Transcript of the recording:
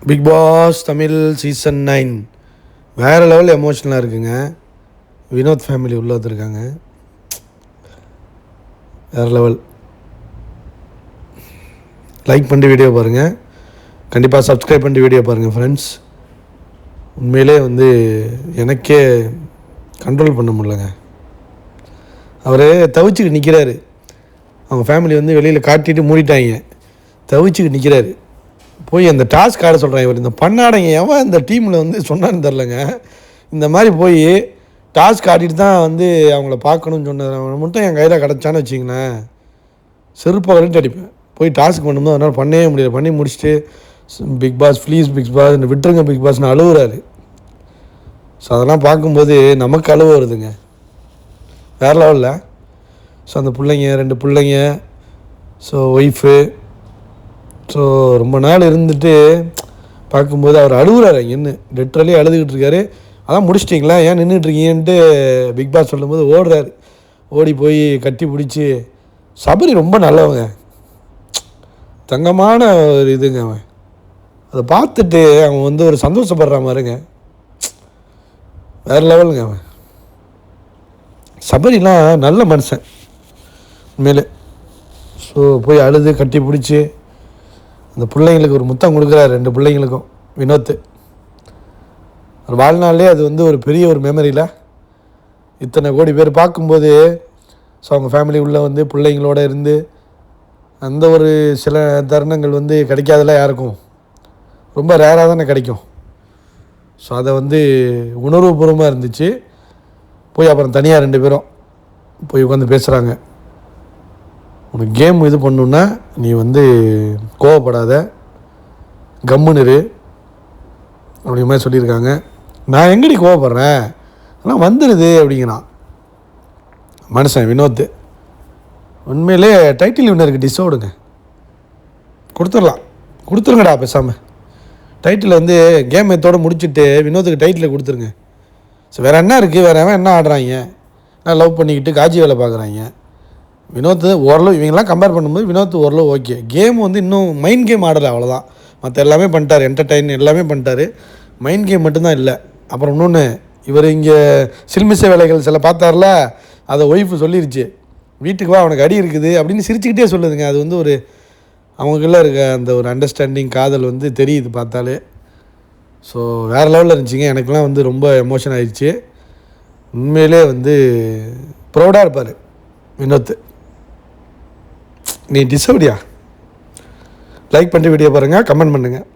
Big pass Tamil season 9 வேறு level எமோஷனலாக இருக்குங்க. வினோத் ஃபேமிலி உள்ளே வந்துருக்காங்க. வேறு லெவல். லைக் பண்ணிட்டு வீடியோ பாருங்கள். கண்டிப்பாக சப்ஸ்கிரைப் பண்ணிட்டு வீடியோ பாருங்கள் ஃப்ரெண்ட்ஸ். உண்மையிலே எனக்கே கண்ட்ரோல் பண்ண முடியலங்க. அவர் தவிச்சுக்கிட்டு நிற்கிறாரு. அவங்க ஃபேமிலி வெளியில் காட்டிட்டு மூடிட்டாங்க. தவிச்சுக்கிட்டு நிற்கிறாரு. போய் அந்த டாஸ்க் ஆட சொல்கிறாங்க. இவர் இந்த பண்ணாடைங்க எவன் இந்த டீமில் சொன்னான்னு தெரிலங்க. இந்த மாதிரி போய் டாஸ்க் ஆடிட்டு தான் அவங்கள பார்க்கணுன்னு சொன்னது மட்டும் என் கையில் கிடச்சான்னு வச்சிங்களேன், செருப்பாக கழிட்டு அடிப்பேன். போய் டாஸ்க் பண்ணும்போது அதனால் பண்ணவே முடியல. பண்ணி முடிச்சுட்டு Bigg Boss please Bigg Boss விட்டுருங்க பிக் பாஸ்னு அழுகுறாரு. ஸோ அதெல்லாம் பார்க்கும்போது நமக்கு அழுவ வருதுங்க. வேறு லெவலில். ஸோ அந்த பிள்ளைங்க 2 பிள்ளைங்க, ஸோ ஒய்ஃபு, ஸோ ரொம்ப நாள் இருந்துட்டு பார்க்கும்போது அவர் அழுகுறாரு. இங்கேன்னு லிட்ரலி அழுதுகிட்டு இருக்காரு. அதான் முடிச்சிட்டிங்களா, ஏன் நின்றுட்டுருக்கீங்கன்ட்டு பிக் பாஸ் சொல்லும்போது ஓடுறாரு. ஓடி போய் கட்டி பிடிச்சி, சபரி ரொம்ப நல்லவங்க, தங்கமான ஒரு இதுங்க. அவன் அதை பார்த்துட்டு அவன் ஒரு சந்தோஷப்படுற மாதிரிங்க. வேறு லெவலுங்க. அவன் சபரிலாம் நல்ல மனுஷன் உண்மையிலே. ஸோ போய் அழுது கட்டி பிடிச்சி அந்த பிள்ளைங்களுக்கு ஒரு முத்தம் கொடுக்குறாரு. 2 பிள்ளைங்களுக்கும் வினோத்து. ஒரு வாழ்நாளே அது ஒரு பெரிய ஒரு மெமரியில் இத்தனை கோடி பேர் பார்க்கும்போது. ஸோ அவங்க ஃபேமிலி உள்ளே பிள்ளைங்களோட இருந்து அந்த ஒரு சில தருணங்கள் கிடைக்காதெல்லாம் யாருக்கும், ரொம்ப ரேராக தானே கிடைக்கும். ஸோ அதை உணர்வுபூர்வமாக இருந்துச்சு. போய் அப்புறம் தனியாக 2 பேரும் போய் உட்காந்து பேசுகிறாங்க. உனக்கு கேம் இது பண்ணுன்னா நீ கோவப்படாத, கம்முன்னு இரு அப்படிங்கிற மாதிரி சொல்லியிருக்காங்க. நான் எங்கடி கோவப்படுறேன், ஆனால் வந்துடுது அப்படிங்கிறான் மனுஷன் வினோத்து. உண்மையிலே டைட்டில் வின்னருக்கு டிஸோடுங்க கொடுத்துருங்கடா பேசாமல். டைட்டில் கேம் எத்தோடு முடிச்சுட்டு வினோத்துக்கு டைட்டில் கொடுத்துருங்க. ஸோ வேறு என்ன இருக்குது, வேறு என்ன ஆடுறாங்க, நான் லவ் பண்ணிக்கிட்டு காஜி வேலை பார்க்குறாங்க. வினோத் ஓரளவு இவங்கெல்லாம் கம்பேர் பண்ணும்போது வினோத் ஓரளவு ஓகே. கேம் இன்னும் மைண்ட் கேம் ஆடலை, அவ்வளோதான். மற்ற எல்லாமே பண்ணிட்டார், என்டர்டைன் எல்லாமே பண்ணிட்டார். மைண்ட் கேம் மட்டும்தான் இல்லை. அப்புறம் இன்னொன்று, இவர் இங்கே சில்மிச வேலைகள் சில பார்த்தார்ல, அதை ஒய்ஃபு சொல்லிருச்சு, வீட்டுக்கு வா அவனுக்கு அடி இருக்குது அப்படின்னு சிரிச்சுக்கிட்டே சொல்லுதுங்க. அது ஒரு அவங்களுக்குள்ள இருக்க அந்த ஒரு அண்டர்ஸ்டாண்டிங் காதல் தெரியுது பார்த்தாலே. ஸோ வேறு லெவலில் இருந்துச்சுங்க. எனக்குலாம் ரொம்ப எமோஷன் ஆயிடுச்சு. உண்மையிலே ப்ரௌடாக இருப்பார் வினோத். நீ டிசர்வ்டியா. லைக் பண்ணிட்டு வீடியோ பாருங்கள், கமெண்ட் பண்ணுங்கள்.